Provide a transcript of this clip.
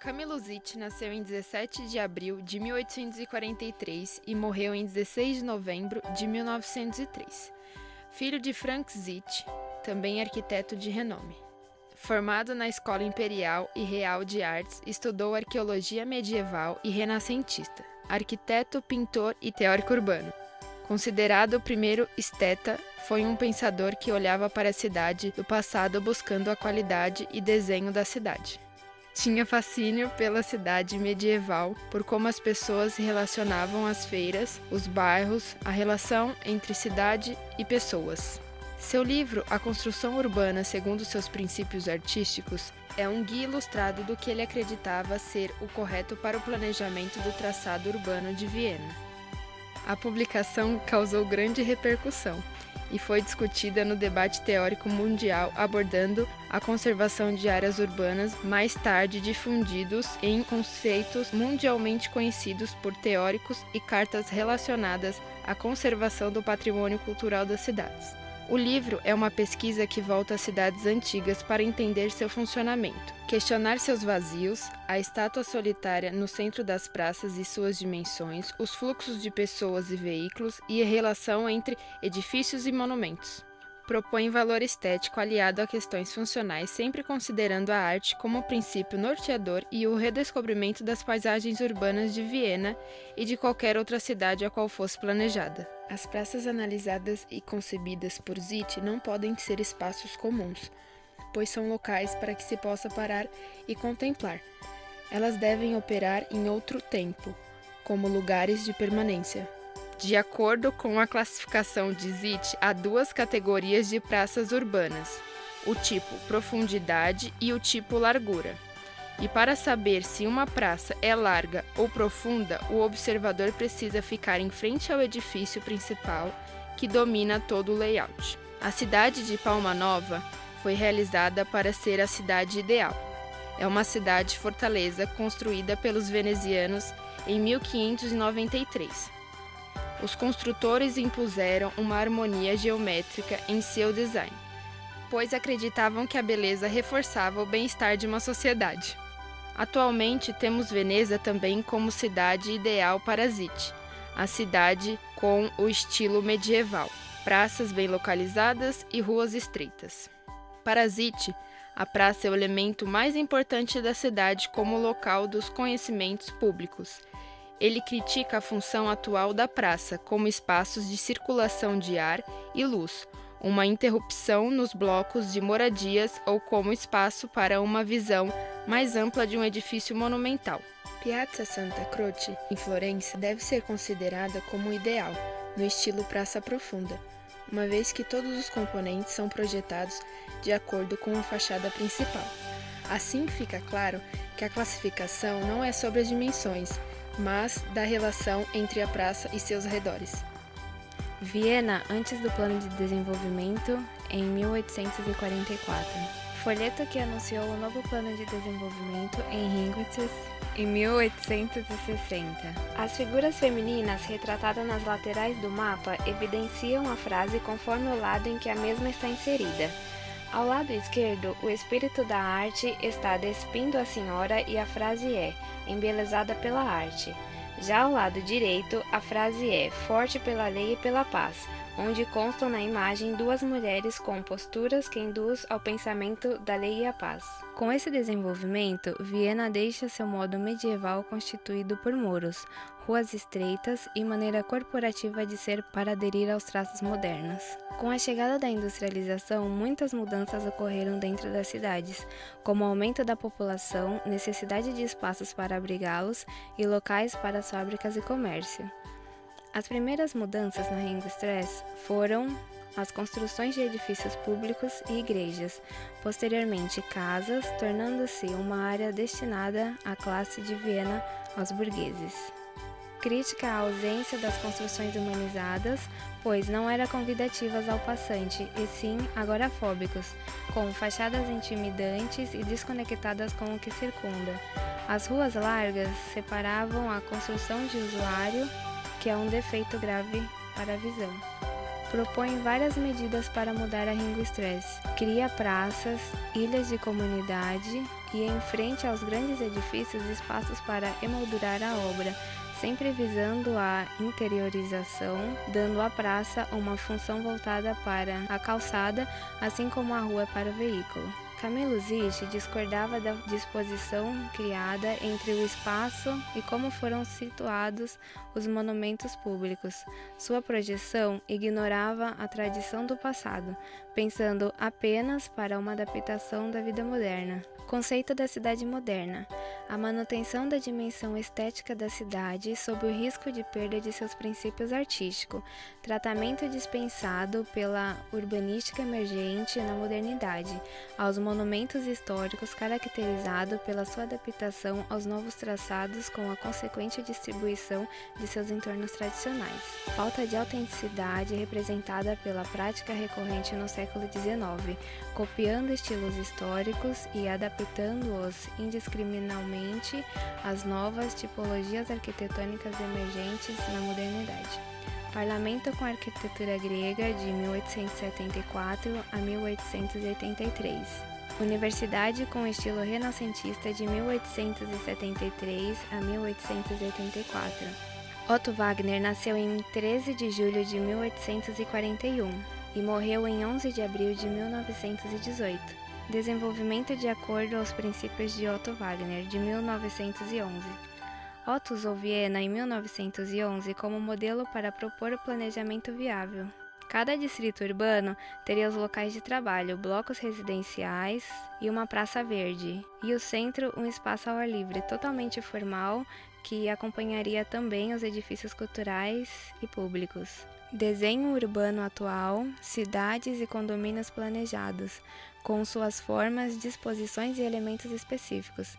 Camilo Zit nasceu em 17 de abril de 1843 e morreu em 16 de novembro de 1903. Filho de Franz Zit, também arquiteto de renome. Formado na Escola Imperial e Real de Artes, estudou arqueologia medieval e renascentista, arquiteto, pintor e teórico urbano. Considerado o primeiro esteta, foi um pensador que olhava para a cidade do passado buscando a qualidade e desenho da cidade. Tinha fascínio pela cidade medieval, por como as pessoas se relacionavam às feiras, os bairros, a relação entre cidade e pessoas. Seu livro, A Construção Urbana segundo seus princípios artísticos, é um guia ilustrado do que ele acreditava ser o correto para o planejamento do traçado urbano de Viena. A publicação causou grande repercussão e foi discutida no debate teórico mundial abordando a conservação de áreas urbanas, mais tarde difundidos em conceitos mundialmente conhecidos por teóricos e cartas relacionadas à conservação do patrimônio cultural das cidades. O livro é uma pesquisa que volta às cidades antigas para entender seu funcionamento, questionar seus vazios, a estátua solitária no centro das praças e suas dimensões, os fluxos de pessoas e veículos e a relação entre edifícios e monumentos. Propõe valor estético aliado a questões funcionais, sempre considerando a arte como princípio norteador e o redescobrimento das paisagens urbanas de Viena e de qualquer outra cidade a qual fosse planejada. As praças analisadas e concebidas por Zit não podem ser espaços comuns, pois são locais para que se possa parar e contemplar. Elas devem operar em outro tempo, como lugares de permanência. De acordo com a classificação de Zit, há duas categorias de praças urbanas, o tipo profundidade e o tipo largura. E para saber se uma praça é larga ou profunda, o observador precisa ficar em frente ao edifício principal que domina todo o layout. A cidade de Palma Nova foi realizada para ser a cidade ideal. É uma cidade-fortaleza construída pelos venezianos em 1593. Os construtores impuseram uma harmonia geométrica em seu design, pois acreditavam que a beleza reforçava o bem-estar de uma sociedade. Atualmente temos Veneza também como cidade ideal para Zit, a cidade com o estilo medieval, praças bem localizadas e ruas estreitas. Para Zit, a praça é o elemento mais importante da cidade como local dos conhecimentos públicos. Ele critica a função atual da praça como espaços de circulação de ar e luz, uma interrupção nos blocos de moradias ou como espaço para uma visão mais ampla de um edifício monumental. Piazza Santa Croce, em Florença, deve ser considerada como ideal, no estilo praça profunda, uma vez que todos os componentes são projetados de acordo com a fachada principal. Assim fica claro que a classificação não é sobre as dimensões, mas da relação entre a praça e seus arredores. Viena antes do Plano de Desenvolvimento, em 1844. Folheto que anunciou o novo Plano de Desenvolvimento em Ringwitz, em 1860. As figuras femininas retratadas nas laterais do mapa evidenciam a frase conforme o lado em que a mesma está inserida. Ao lado esquerdo, o espírito da arte está despindo a senhora e a frase é embelezada pela arte. Já ao lado direito, a frase é forte pela lei e pela paz, onde constam na imagem duas mulheres com posturas que induz ao pensamento da lei e a paz. Com esse desenvolvimento, Viena deixa seu modo medieval constituído por muros, ruas estreitas e maneira corporativa de ser para aderir aos traços modernos. Com a chegada da industrialização, muitas mudanças ocorreram dentro das cidades, como o aumento da população, necessidade de espaços para abrigá-los e locais para as fábricas e comércio. As primeiras mudanças na Ringstraße foram as construções de edifícios públicos e igrejas, posteriormente casas, tornando-se uma área destinada à classe de Viena, aos burgueses. Crítica à ausência das construções humanizadas, pois não eram convidativas ao passante, e sim agorafóbicos, com fachadas intimidantes e desconectadas com o que circunda. As ruas largas separavam a construção de usuário, que é um defeito grave para a visão. propõe várias medidas para mudar a Ringo Stress. Cria praças, ilhas de comunidade e, em frente aos grandes edifícios, espaços para emoldurar a obra, sempre visando a interiorização, dando à praça uma função voltada para a calçada, assim como a rua para o veículo. Camilo Zich discordava da disposição criada entre o espaço e como foram situados os monumentos públicos. Sua projeção ignorava a tradição do passado, pensando apenas para uma adaptação da vida moderna. Conceito da cidade moderna: a manutenção da dimensão estética da cidade sob o risco de perda de seus princípios artísticos, tratamento dispensado pela urbanística emergente na modernidade, aos monumentos históricos caracterizado pela sua adaptação aos novos traçados com a consequente distribuição de seus entornos tradicionais. Falta de autenticidade representada pela prática recorrente no século XIX, copiando estilos históricos e adaptando-os indiscriminadamente às novas tipologias arquitetônicas emergentes na modernidade. Parlamento com a arquitetura grega de 1874 a 1883. Universidade com estilo renascentista de 1873 a 1884. Otto Wagner nasceu em 13 de julho de 1841 e morreu em 11 de abril de 1918. Desenvolvimento de acordo aos princípios de Otto Wagner, de 1911. Otto usou Viena em 1911 como modelo para propor o planejamento viável. Cada distrito urbano teria os locais de trabalho, blocos residenciais e uma praça verde, e o centro um espaço ao ar livre totalmente formal que acompanharia também os edifícios culturais e públicos. Desenho urbano atual, cidades e condomínios planejados, com suas formas, disposições e elementos específicos,